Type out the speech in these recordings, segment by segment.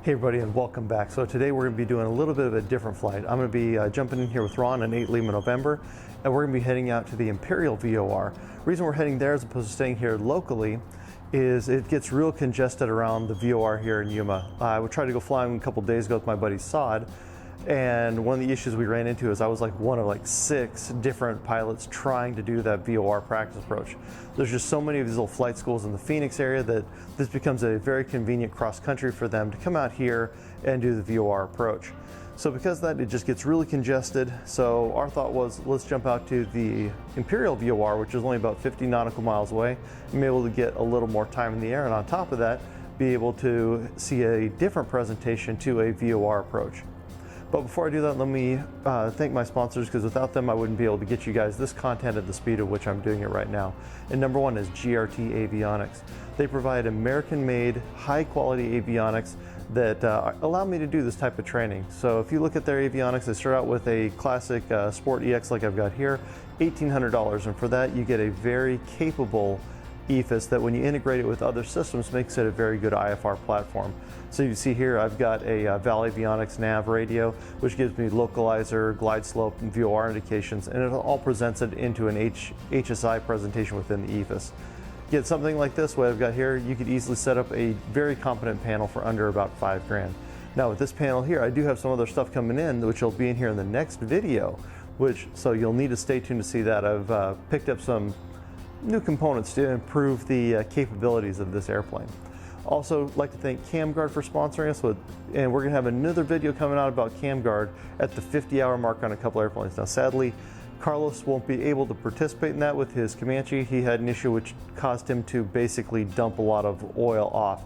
Hey everybody, and welcome back. So today we're going to be doing a little bit of a different flight. I'm going to be jumping in here with Ron on 8 Lima November, and we're going to be heading out to the Imperial VOR. The reason we're heading there as opposed to staying here locally is it gets real congested around the VOR here in Yuma. I would try to go flying a couple days ago with my buddy Sod, and one of the issues we ran into is I was like one of like 6 different pilots trying to do that VOR practice approach. There's just so many of these little flight schools in the Phoenix area that this becomes a very convenient cross country for them to come out here and do the VOR approach. So because of that, it just gets really congested. So our thought was, let's jump out to the Imperial VOR, which is only about 50 nautical miles away, and be able to get a little more time in the air, and on top of that, be able to see a different presentation to a VOR approach. But before I do that, let me thank my sponsors, because without them I wouldn't be able to get you guys this content at the speed at which I'm doing it right now. And number one is GRT Avionics. They provide American-made, high-quality avionics that allow me to do this type of training. So if you look at their avionics, they start out with a classic Sport EX like I've got here, $1,800, and for that you get a very capable EFIS that when you integrate it with other systems makes it a very good IFR platform. So you see here I've got a Val Avionics nav radio, which gives me localizer, glide slope, and VOR indications, and it all presents it into an HSI presentation within the EFIS. Get something like this, what I've got here, you could easily set up a very competent panel for under about $5 grand. Now with this panel here, I do have some other stuff coming in, which will be in here in the next video, so you'll need to stay tuned to see that. I've picked up some new components to improve the capabilities of this airplane. Also, like to thank CamGuard for sponsoring us, and we're going to have another video coming out about CamGuard at the 50-hour mark on a couple airplanes. Now, sadly, Carlos won't be able to participate in that with his Comanche. He had an issue which caused him to basically dump a lot of oil off.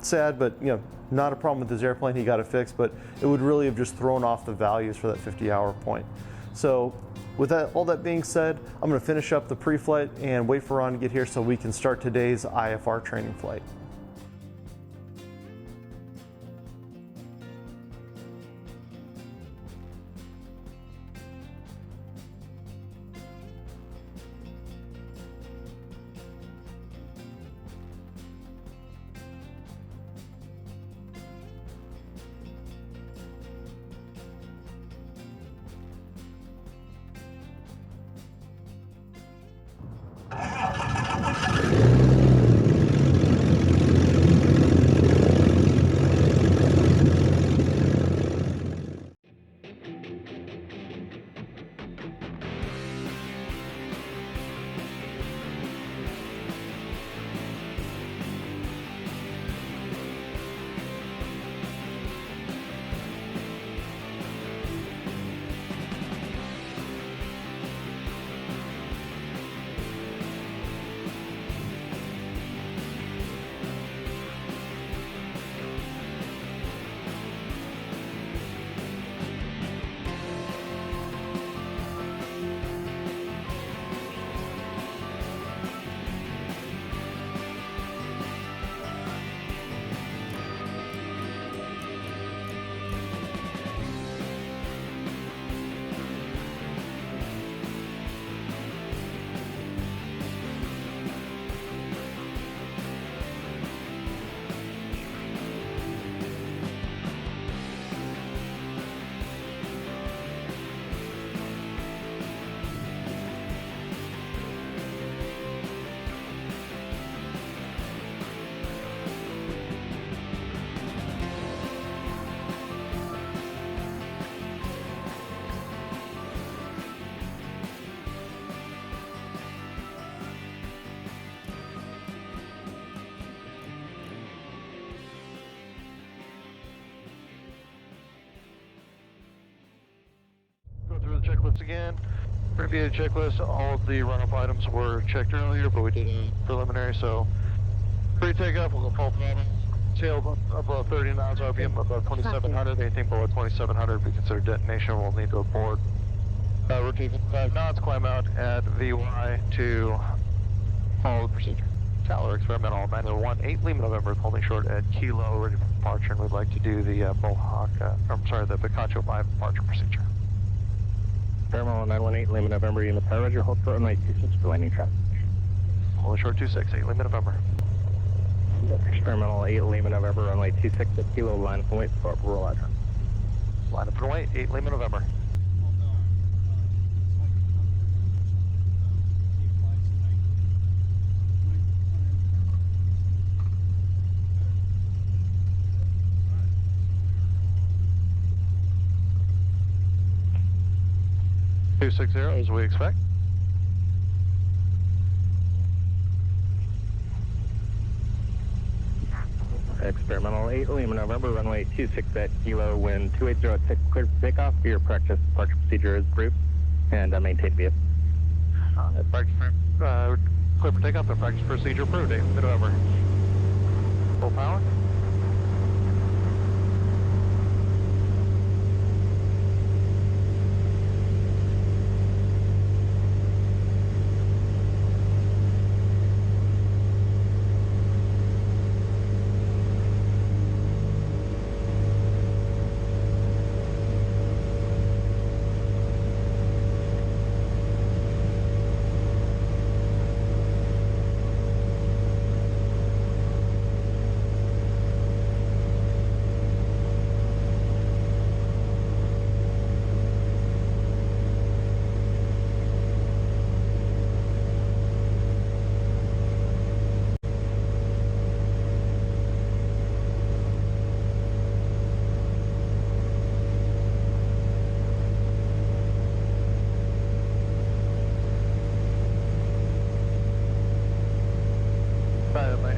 Sad, but not a problem with his airplane. He got it fixed, but it would really have just thrown off the values for that 50-hour point. So with all that being said, I'm going to finish up the pre-flight and wait for Ron to get here so we can start today's IFR training flight. Checklist again. Review the checklist. All of the run-up items were checked earlier, but we did a preliminary. So pre-takeoff, we'll go full throttle. Tail above 30 knots, RPM above 2,700. Anything below 2,700 we consider detonation. We'll need to abort. Rotate 5 knots, climb out at VY to follow the procedure. Tower experimental 901 8 Lima November, holding short at Kilo, ready for departure, and we'd like to do the the Picacho 5 departure procedure. Paramount 918 Lima November, Unit Power Roger, hold for runway 26 for landing traffic. Holding short 26, 8 Lima November. Experimental 8 Lima November, runway 26 at Kilo, line up and wait for rollout. Line up and wait, 8 Lima November. Two 60 as we expect. Experimental 8 Lima November, runway 26 at Kilo, wind 280 at 6, clear for takeoff. Your practice departure procedure is approved, and maintain view. Clear for takeoff and practice procedure approved, 8 Lima November. Full power.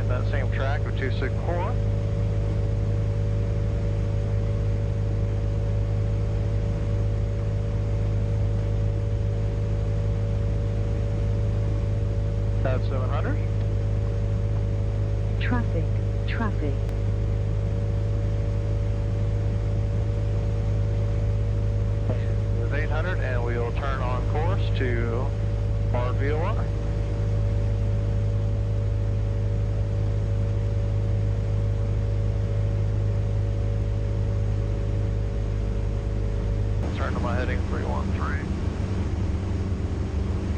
That same track with 264. At 700. Traffic. With 800, and we will turn on course to RVOR. Turn to my heading 313.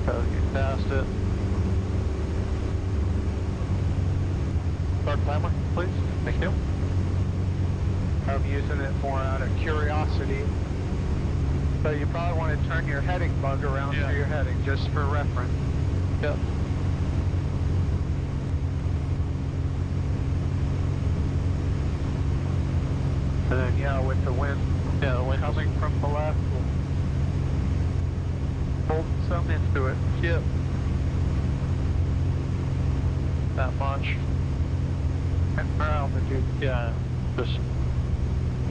Get past it. Start timer, please. Thank you. I'm using it more out of curiosity. So you probably want to turn your heading bug around for your heading, just for reference. Yep. And then, yeah, with the wind coming from the left, we'll hold some into it. Yep. That much. And for altitude. Yeah, just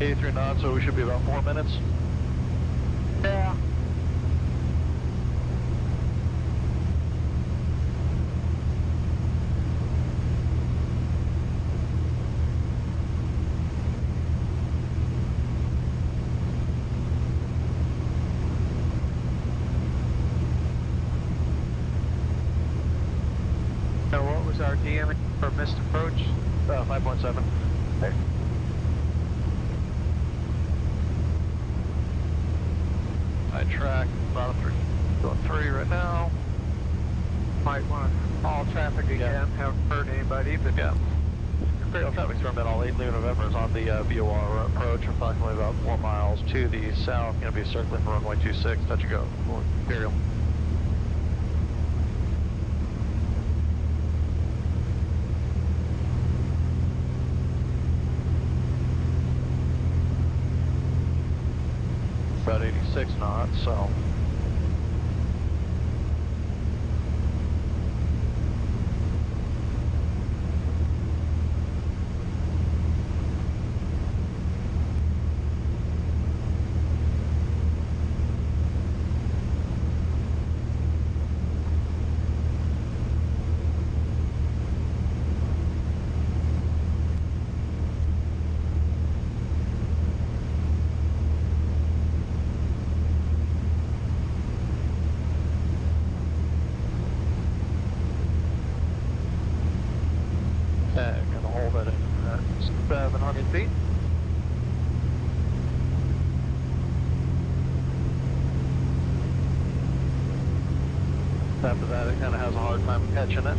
83 knots, so we should be about 4 minutes. Yeah. So what was our DM for missed approach? 5.7. Okay. I track about 3 right now. Might want to call traffic again. Haven't heard anybody, but Yeah. Imperial traffic storm at all 8 November is on the VOR approach, approximately about 4 miles to the south. Going to be circling for runway 26. Touch and go. Imperial. About 86 knots, so. Okay, gonna hold it at 700 feet. After that, it kind of has a hard time catching it.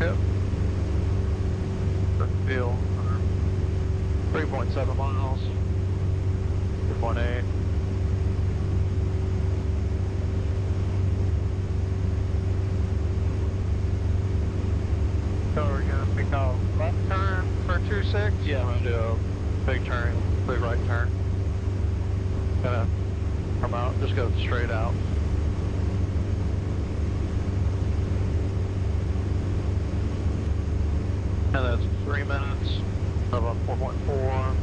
Yep. midfield. 3.7 miles. 2.8. So we're gonna make a left turn for 26? Yeah, I'm gonna do a big turn, big right turn. Gonna come out, just go straight out. And that's 3 minutes of a 4.4.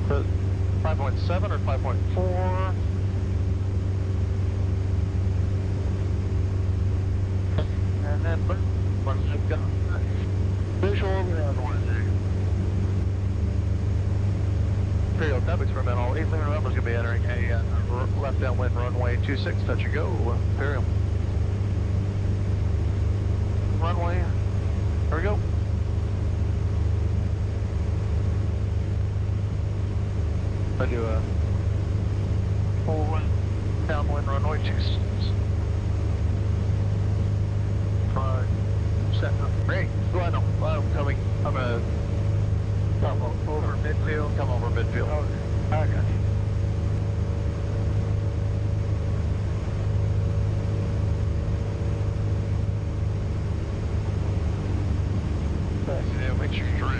But 5.7 or 5.4? And then once I've got visual runway. Imperial Quebec experimental 8 Lima November is going to be entering a left downwind runway 26, touch and go, Imperial. Runway, there we go. I do a full wind, downwind runway 26. 5, 7, great. Well, no, I'm coming. I'm gonna come over midfield. Come over midfield. Oh, I got you. Yeah, make sure you're right.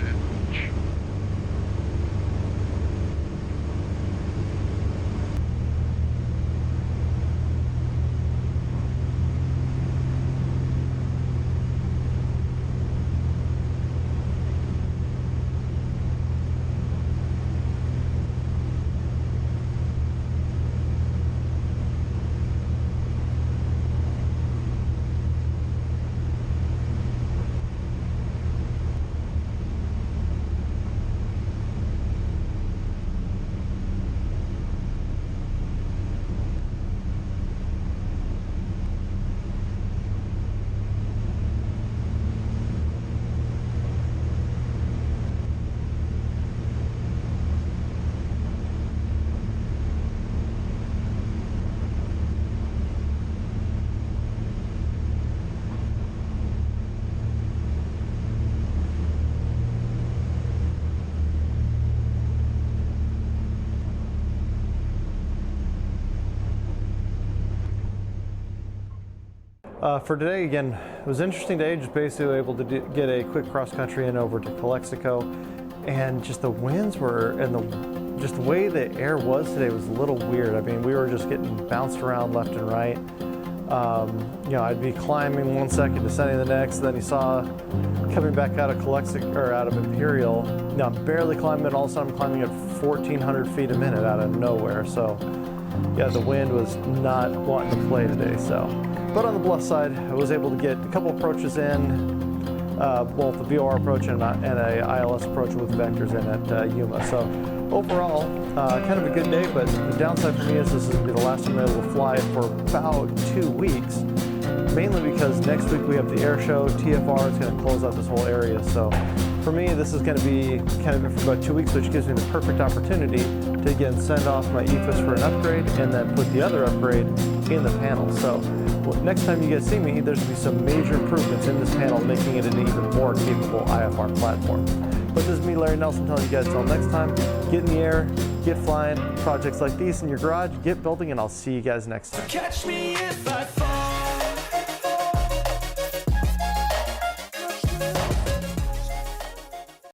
For today, again, it was an interesting day, just basically able to get a quick cross country in over to Calexico, and just the winds were, and just the way the air was today was a little weird. I mean, we were just getting bounced around left and right. You know, I'd be climbing one second, descending the next, then you saw coming back out of Calexico, or out of Imperial, you know, I'm barely climbing, and all of a sudden I'm climbing at 1,400 feet a minute out of nowhere. So yeah, the wind was not wanting to play today, so. But on the bluff side, I was able to get a couple approaches in, both the VOR approach and a ILS approach with vectors in at Yuma. So overall, kind of a good day, but the downside for me is this is going to be the last time I'm able to fly for about 2 weeks, mainly because next week we have the air show. TFR is going to close out this whole area. So for me, this is going to be kind of for about 2 weeks, which gives me the perfect opportunity to again send off my EFIS for an upgrade and then put the other upgrade in the panel. So next time you guys see me, there's going to be some major improvements in this panel, making it an even more capable IFR platform. But this is me, Larry Nelson, telling you guys until next time, get in the air, get flying, projects like these in your garage, get building, and I'll see you guys next time. Catch me if I fall.